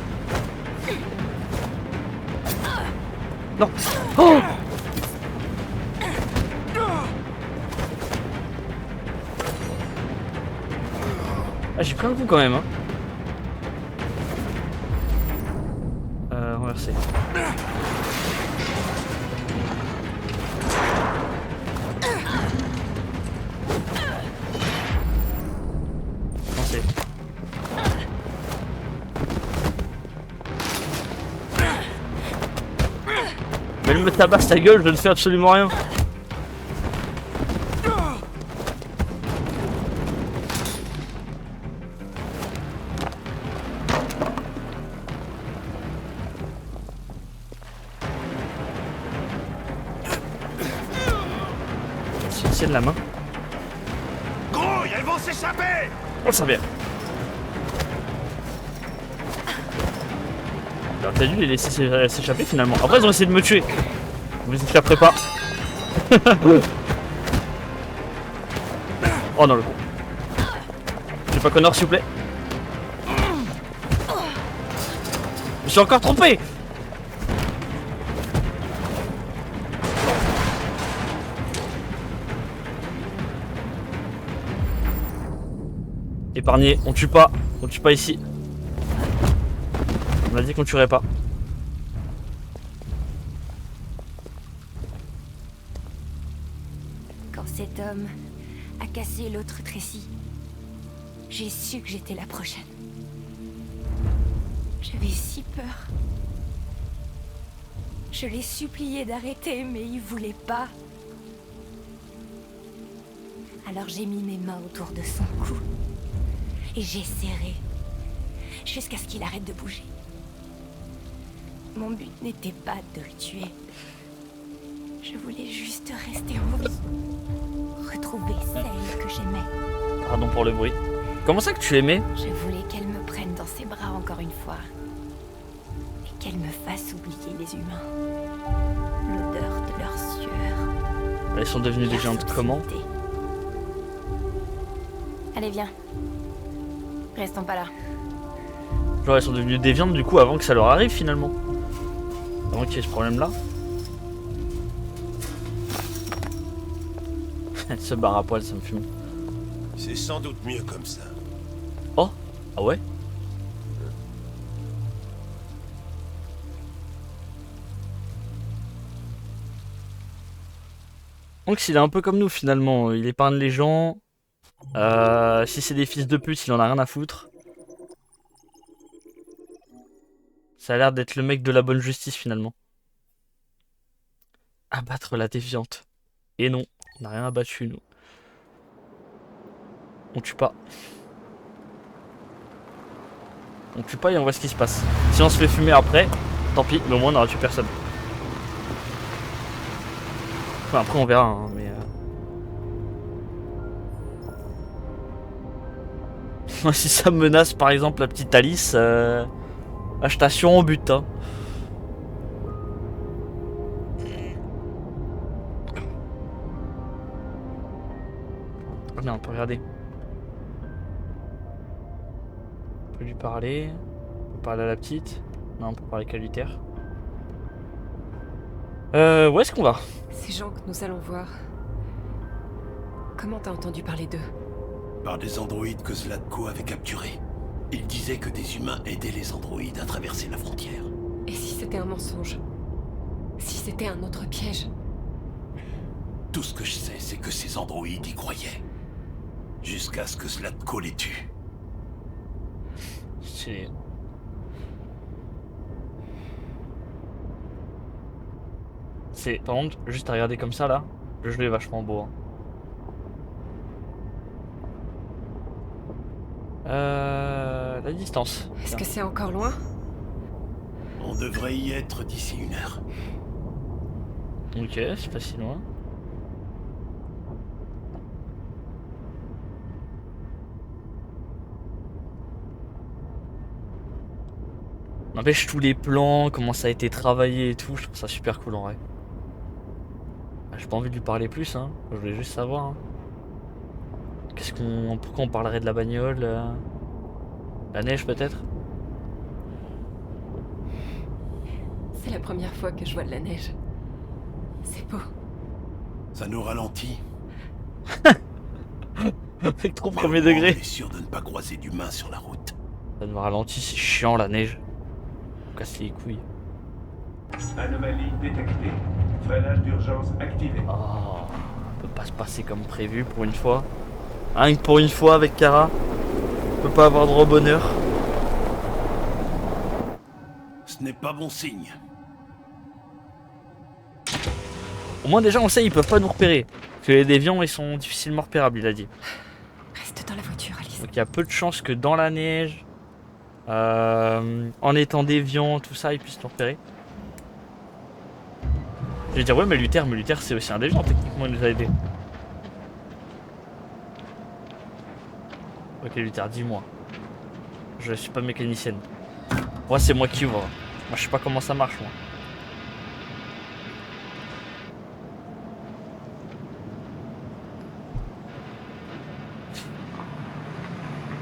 Non. Oh! Ah, j'ai pris un coup quand même. Hein. Renverser. Avancez. Mais elle me tabasse ta gueule, je ne fais absolument rien. De la main. Grouille, elles vont s'échapper! On le savait. Alors t'as dû les laisser s'échapper finalement. Après ils ont essayé de me tuer. Vous les échapperez pas. Oh non le con. J'ai pas Connor s'il vous plaît. Je me suis encore trompé. Épargné, on tue pas ici. On a dit qu'on tuerait pas. Quand cet homme a cassé l'autre Tracy, j'ai su que j'étais la prochaine. J'avais si peur. Je l'ai supplié d'arrêter, mais il voulait pas. Alors j'ai mis mes mains autour de son cou. Et j'ai serré, jusqu'à ce qu'il arrête de bouger. Mon but n'était pas de le tuer. Je voulais juste rester en vie. Retrouver celle que j'aimais. Pardon pour le bruit. Comment ça que tu aimais? Je voulais qu'elle me prenne dans ses bras encore une fois. Et qu'elle me fasse oublier les humains. L'odeur de leur sueur. Elles sont devenues des géantes comment? Allez, viens. Restons pas là. Genre elles sont devenues déviantes du coup avant que ça leur arrive finalement. Avant qu'il y ait ce problème là. Elle se barre à poil, ça me fume. C'est sans doute mieux comme ça. Oh, ah ouais? Donc il est un peu comme nous finalement, il épargne les gens. Si c'est des fils de pute, il en a rien à foutre. Ça a l'air d'être le mec de la bonne justice finalement. Abattre la déviante. Et non, on n'a rien abattu nous. On tue pas. On tue pas et on voit ce qui se passe. Si on se fait fumer après, tant pis, mais au moins on n'aura tué personne. Enfin, après on verra, hein, mais... si ça menace par exemple la petite Alice, achetation en but. Hein. Oh bien, on peut regarder. On peut lui parler. On peut parler à la petite. Non, on peut parler qu'à Luther. Où est-ce qu'on va? Ces gens que nous allons voir. Comment t'as entendu parler d'eux? Par des androïdes que Zlatko avait capturés. Il disait que des humains aidaient les androïdes à traverser la frontière. Et si c'était un mensonge? Si c'était un autre piège? Tout ce que je sais, c'est que ces androïdes y croyaient. Jusqu'à ce que Zlatko les tue. C'est... Par contre, juste à regarder comme ça là, le jeu est vachement beau. Hein. La distance. Est-ce que c'est encore loin? On devrait y être d'ici 1 heure. Ok, c'est pas si loin. N'empêche tous les plans, comment ça a été travaillé et tout, je trouve ça super cool en vrai. J'ai pas envie de lui parler plus, hein. Je voulais juste savoir. Hein. Pourquoi on parlerait de la bagnole La neige peut-être? C'est la première fois que je vois de la neige. C'est beau. Ça nous ralentit. Avec trop premier degré. On est sûr de ne pas croiser d'humains sur la route. Ça nous ralentit, c'est chiant la neige. On casse les couilles. Anomalie détectée. Freinage d'urgence activé. Oh, on peut pas se passer comme prévu pour une fois. Rien que pour une fois avec Kara. On peut pas avoir droit au bonheur. Ce n'est pas bon signe. Au moins déjà on sait ils peuvent pas nous repérer. Parce que les déviants ils sont difficilement repérables, il a dit. Reste dans la voiture, Alice. Donc il y a peu de chances que dans la neige, en étant déviant, tout ça, ils puissent nous repérer. Je vais dire ouais mais Luther c'est aussi un déviant techniquement, il nous a aidé. Ok Luther, dis-moi. Je suis pas mécanicienne. Moi c'est moi qui ouvre. Moi je sais pas comment ça marche moi.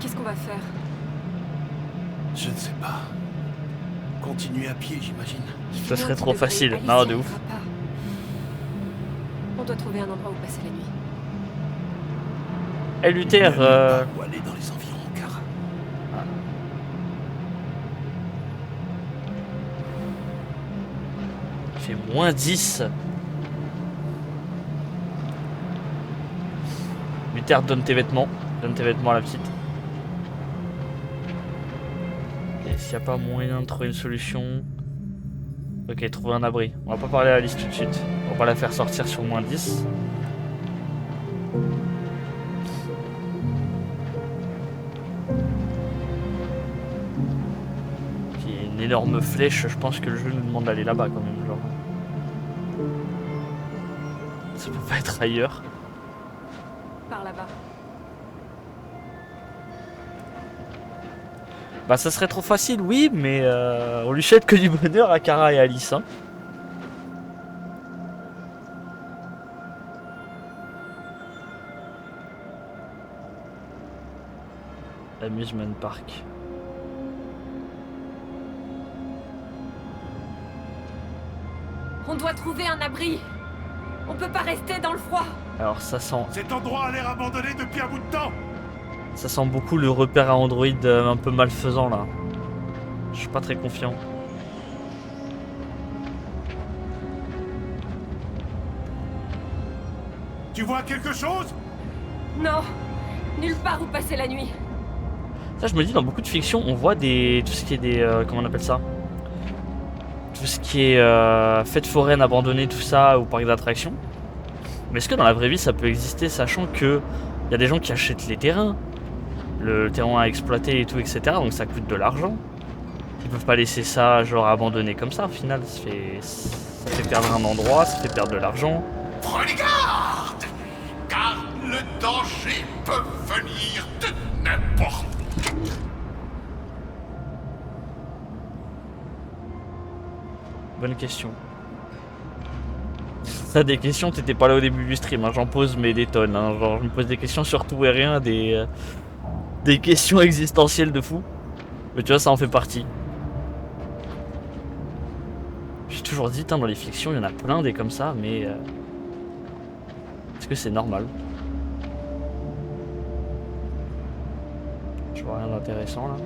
Qu'est-ce qu'on va faire? Je ne sais pas. Continuer à pied, j'imagine. Ce serait trop facile. Non, de ouf. On doit trouver un endroit où passer la nuit. Eh Luther, Où aller dans les environs, Kara. Il fait moins 10. Luther, donne tes vêtements. Donne tes vêtements à la petite. Ok, s'il n'y a pas moyen de trouver une solution. Ok, trouver un abri. On va pas parler à Alice tout de suite. On va la faire sortir sur moins 10. Puis une énorme flèche, je pense que le jeu nous demande d'aller là-bas quand même. Genre. Ça peut pas être ailleurs. Par là-bas. Bah ça serait trop facile, oui, mais on lui souhaite que du bonheur à Kara et Alice. Hein. Amusement Park. On doit trouver un abri. On peut pas rester dans le froid. Alors ça sent... Cet endroit a l'air abandonné depuis un bout de temps. Ça sent beaucoup le repère à Android un peu malfaisant là. Je suis pas très confiant. Tu vois quelque chose? Non, nulle part où passer la nuit. Ça je me dis dans beaucoup de fictions on voit des... tout ce qui est des... comment on appelle ça? Tout ce qui est fête foraine abandonnée, tout ça, ou parc d'attractions. Mais est-ce que dans la vraie vie ça peut exister, sachant que il y a des gens qui achètent les terrains, le terrain à exploiter et tout, etc. Donc ça coûte de l'argent. Ils peuvent pas laisser ça genre abandonné comme ça au final. Ça fait perdre un endroit, ça fait perdre de l'argent. Prenez garde, car le danger peut venir de n'importe où. Bonne question. Ça, des questions, t'étais pas là au début du stream, hein. J'en pose mais des tonnes. Hein. Genre, je me pose des questions sur tout et rien, des questions existentielles de fou. Mais tu vois, ça en fait partie. J'ai toujours dit, dans les fictions, il y en a plein des comme ça, mais est-ce que c'est normal? Je vois rien d'intéressant là.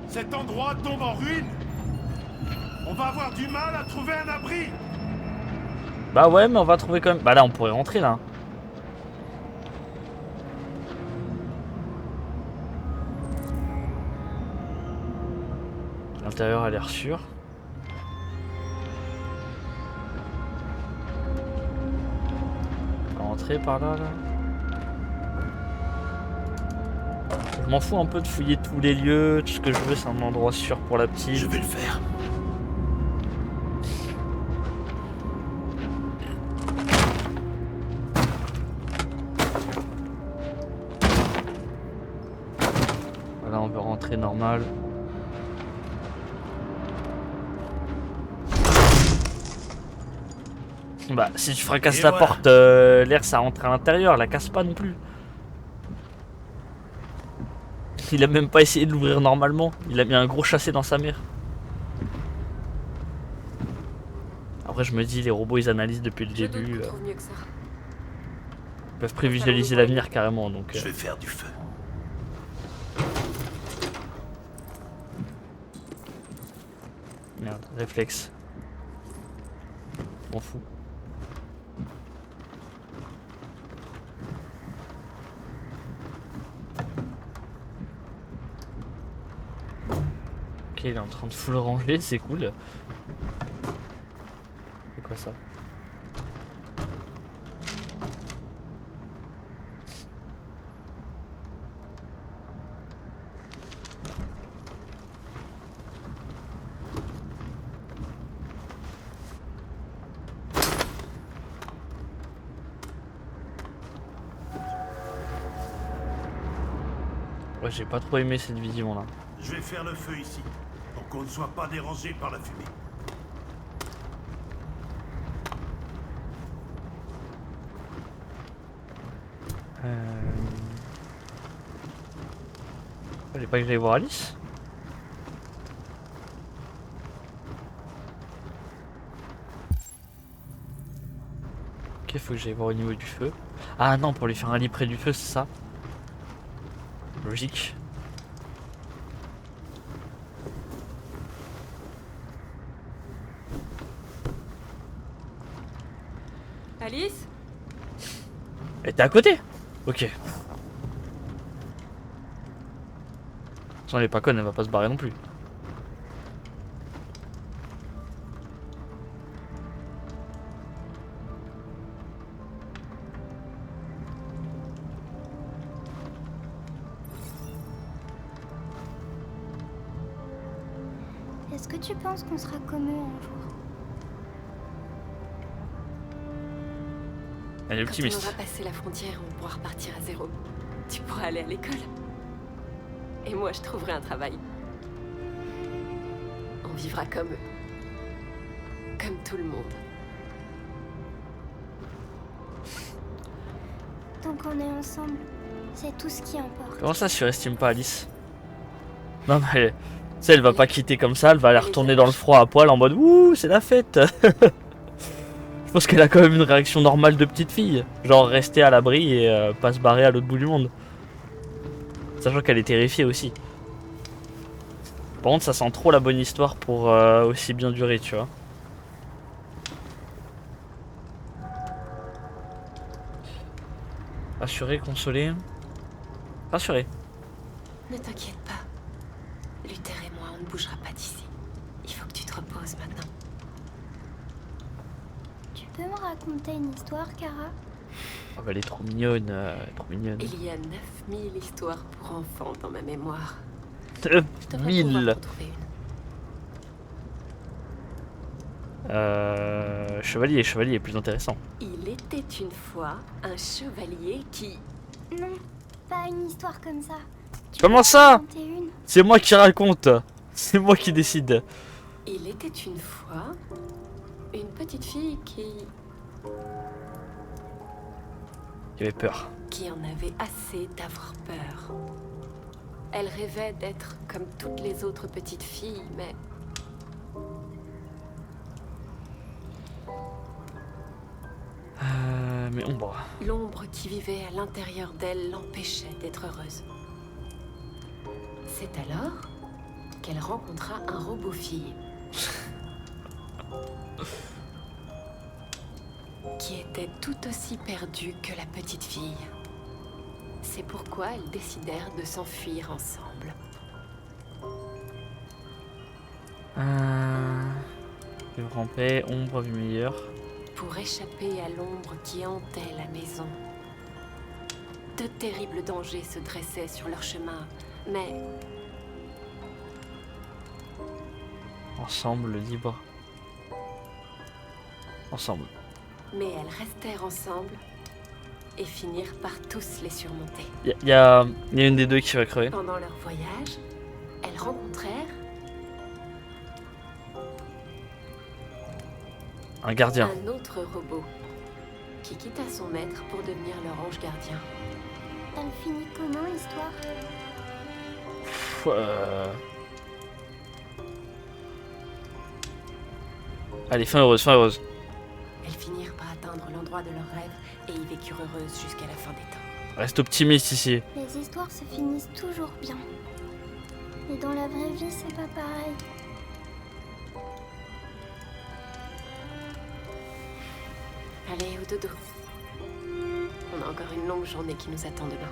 Cet endroit tombe en ruine. On va avoir du mal à trouver un abri. Bah ouais, mais on va trouver quand même... Bah là, on pourrait rentrer là. L'intérieur a l'air sûr. On va rentrer par là, là. Je m'en fous un peu de fouiller tous les lieux. Tout ce que je veux, c'est un endroit sûr pour la petite. Je vais le faire. Voilà, on veut rentrer normal. Bah, si tu fracasses la porte, l'air ça rentre à l'intérieur, la casse pas non plus. Il a même pas essayé de l'ouvrir normalement, il a mis un gros chassé dans sa mère. Après je me dis, les robots ils analysent depuis le début. Mieux que ça. Ils peuvent prévisualiser l'avenir carrément, donc... Je vais faire du feu. Merde, réflexe. M'en fous. Ok, il est en train de full ranger, c'est cool. C'est quoi ça? Ouais, j'ai pas trop aimé cette vision là. Je vais faire le feu ici, pour qu'on ne soit pas dérangé par la fumée. Fallait pas que j'aille voir Alice. Ok, faut que j'aille voir au niveau du feu. Ah non, pour lui faire un lit près du feu, c'est ça? Logique. Alice? Elle était à côté? Ok. Si elle est pas conne, elle va pas se barrer non plus. Est-ce que tu penses qu'on sera comme eux un jour? Elle est optimiste. Quand on aura passé la frontière, on pourra repartir à zéro. Tu pourras aller à l'école. Et moi, je trouverai un travail. On vivra comme eux. Comme tout le monde. Tant qu'on est ensemble, c'est tout ce qui importe. Comment ça, surestime pas Alice? Non mais, tu sais, elle va pas quitter comme ça, elle va aller retourner dans le froid à poil en mode ouh, c'est la fête. Je pense qu'elle a quand même une réaction normale de petite fille. Genre rester à l'abri et pas se barrer à l'autre bout du monde. Sachant qu'elle est terrifiée aussi. Par contre, ça sent trop la bonne histoire pour aussi bien durer, tu vois. Rassuré, consolé. Rassuré. Ne t'inquiète pas. Luther et moi, on ne bougera pas d'ici. Il faut que tu te reposes maintenant. Tu peux me raconter une histoire, Kara? Oh bah elle est trop mignonne, trop mignonne. Il y a 9000 histoires pour enfants dans ma mémoire. 9000. Chevalier est plus intéressant. Il était une fois un chevalier qui... Non, pas une histoire comme ça. Comment ça? Une. C'est moi qui raconte. C'est moi qui décide. Il était une fois une petite fille qui avait peur. Qui en avait assez d'avoir peur. Elle rêvait d'être comme toutes les autres petites filles, mais... Mais ombre. L'ombre qui vivait à l'intérieur d'elle l'empêchait d'être heureuse. C'est alors qu'elle rencontra un robot-fille. Qui était tout aussi perdu que la petite fille. C'est pourquoi elles décidèrent de s'enfuir ensemble. Vivre en paix, ombre, vie meilleure. Pour échapper à l'ombre qui hantait la maison. De terribles dangers se dressaient sur leur chemin, mais... Ensemble, libre. Ensemble. Mais elles restèrent ensemble et finirent par tous les surmonter. Il y a une des deux qui va crever. Pendant leur voyage, elles rencontrèrent un gardien. Un autre robot qui quitta son maître pour devenir leur ange gardien. Elle finit comment, l'histoire? Allez, fin heureuse, fin heureuse. Elles finirent par atteindre l'endroit de leur rêve et y vécurent heureuses jusqu'à la fin des temps. Reste optimiste ici. Les histoires se finissent toujours bien. Mais dans la vraie vie, c'est pas pareil. Allez, au dodo. On a encore une longue journée qui nous attend demain.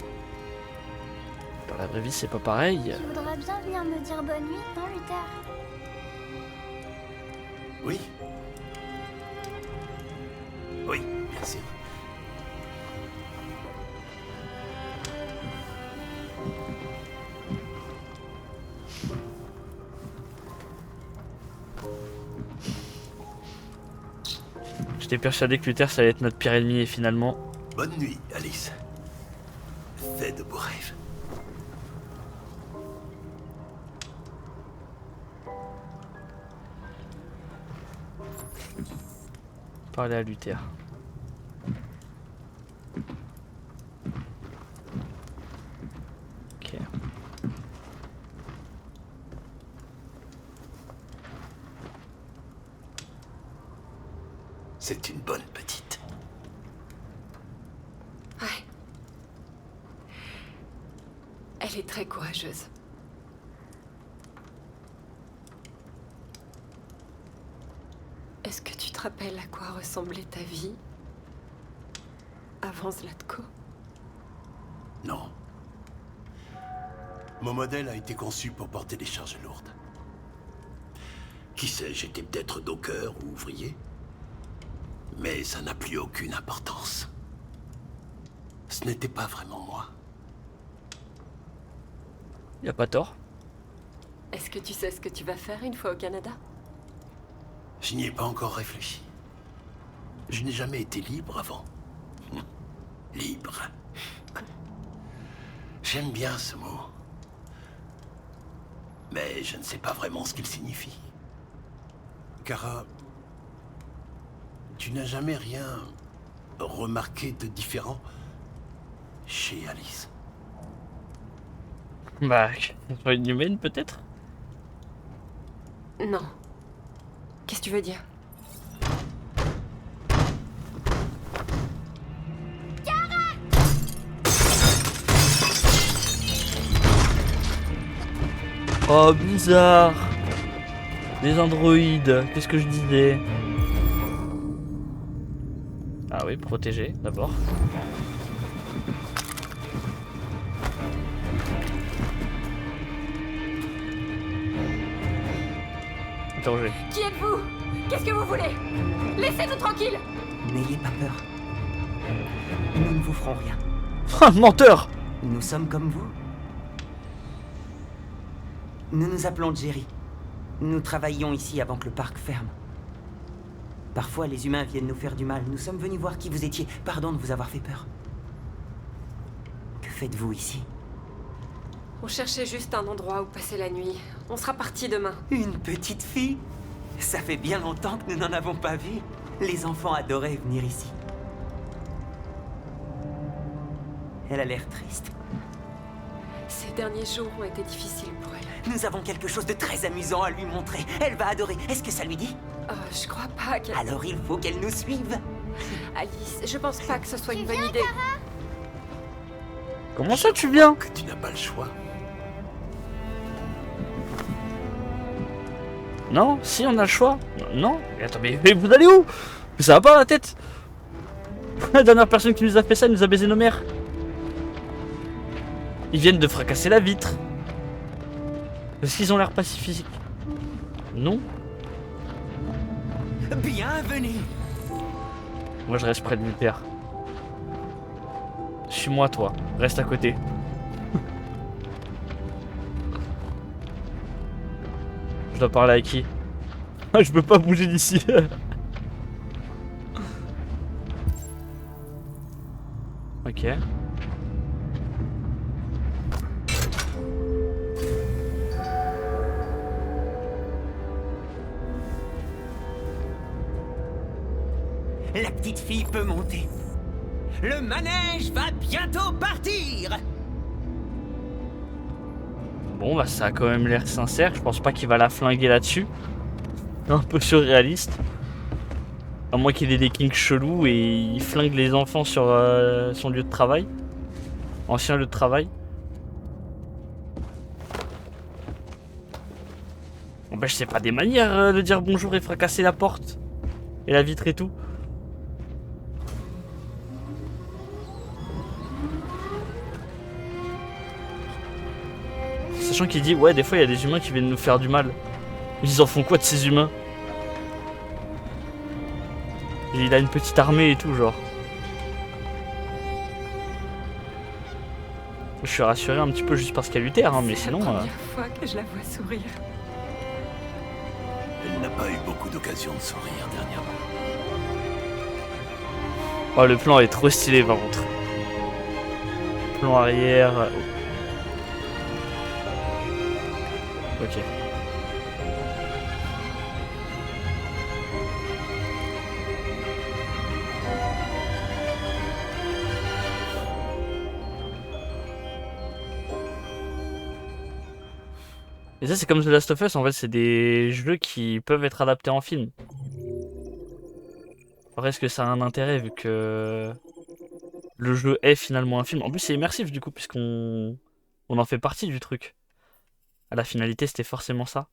Dans la vraie vie, c'est pas pareil. Tu voudrais bien venir me dire bonne nuit, non, Luther? Oui. Oui, bien sûr. J'étais persuadé que Luther ça allait être notre pire ennemi et finalement... Bonne nuit, Alice. Fais de beaux rêves. Parler à Luther. Ok. C'est une bonne petite. Ouais. Elle est très courageuse. Est-ce que tu te rappelles à quoi ressemblait ta vie avant Zlatko? Non. Mon modèle a été conçu pour porter des charges lourdes. Qui sait, j'étais peut-être docker ou ouvrier. Mais ça n'a plus aucune importance. Ce n'était pas vraiment moi. Y a pas tort. Est-ce que tu sais ce que tu vas faire une fois au Canada? Je n'y ai pas encore réfléchi. Je n'ai jamais été libre avant. Libre. J'aime bien ce mot. Mais je ne sais pas vraiment ce qu'il signifie. Kara, tu n'as jamais rien remarqué de différent chez Alice? Bah, une humaine peut-être? Non. Qu'est-ce que tu veux dire? Oh, bizarre. Des androïdes, qu'est-ce que je disais? Ah oui, protéger d'abord. Interroger. Qui êtes-vous? Qu'est-ce que vous voulez? Laissez-nous tranquilles! N'ayez pas peur. Nous ne vous ferons rien. Ah, menteur! Nous sommes comme vous. Nous nous appelons Jerry. Nous travaillions ici avant que le parc ferme. Parfois, les humains viennent nous faire du mal. Nous sommes venus voir qui vous étiez. Pardon de vous avoir fait peur. Que faites-vous ici? On cherchait juste un endroit où passer la nuit. On sera parti demain. Une petite fille? Ça fait bien longtemps que nous n'en avons pas vu. Les enfants adoraient venir ici. Elle a l'air triste. Ces derniers jours ont été difficiles pour elle. Nous avons quelque chose de très amusant à lui montrer. Elle va adorer. Est-ce que ça lui dit? Je crois pas qu'elle... Alors il faut qu'elle nous suive. Alice, je pense pas que ce soit une bonne idée. Comment ça tu viens? Que tu n'as pas le choix. Non, si on a le choix. Non, mais attends, mais vous allez où? Ça va pas la tête? La dernière personne qui nous a fait ça, elle nous a baisé nos mères. Ils viennent de fracasser la vitre. Est-ce qu'ils ont l'air pacifiques? Non. Bienvenue. Moi je reste près de mon père. Suis-moi toi, reste à côté. Je dois parler à qui? Je peux pas bouger d'ici. Ok. La petite fille peut monter. Le manège va bientôt partir. Bon bah ça a quand même l'air sincère, je pense pas qu'il va la flinguer là-dessus. Un peu surréaliste. À moins qu'il ait des kinks chelous et il flingue les enfants sur son lieu de travail. Ancien lieu de travail. Bon bah je sais pas des manières de dire bonjour et fracasser la porte. Et la vitre et tout. Sachant qu'il dit ouais des fois il y a des humains qui viennent nous faire du mal. Ils en font quoi de ces humains? Et il a une petite armée et tout genre. Je suis rassuré un petit peu juste parce qu'elle lui terre hein, mais sinon... C'est la première fois que je la vois sourire. Elle n'a pas eu beaucoup d'occasions de sourire dernièrement. Oh le plan est trop stylé par contre. Plan arrière... Ok. Et ça c'est comme The Last of Us, en fait c'est des jeux qui peuvent être adaptés en film. Après est-ce que ça a un intérêt vu que le jeu est finalement un film? En plus c'est immersif du coup puisqu'on en fait partie du truc. À la finalité c'était forcément ça.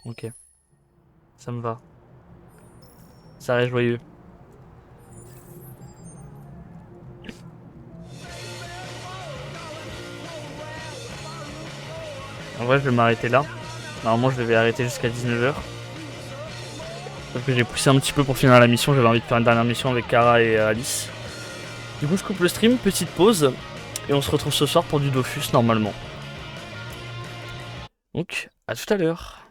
Ok. Ça me va. Ça reste joyeux. En vrai, je vais m'arrêter là. Normalement, je devais arrêter jusqu'à 19 h. Sauf que j'ai poussé un petit peu pour finir la mission. J'avais envie de faire une dernière mission avec Kara et Alice. Du coup, je coupe le stream, petite pause. Et on se retrouve ce soir pour du Dofus, normalement. Donc, à tout à l'heure.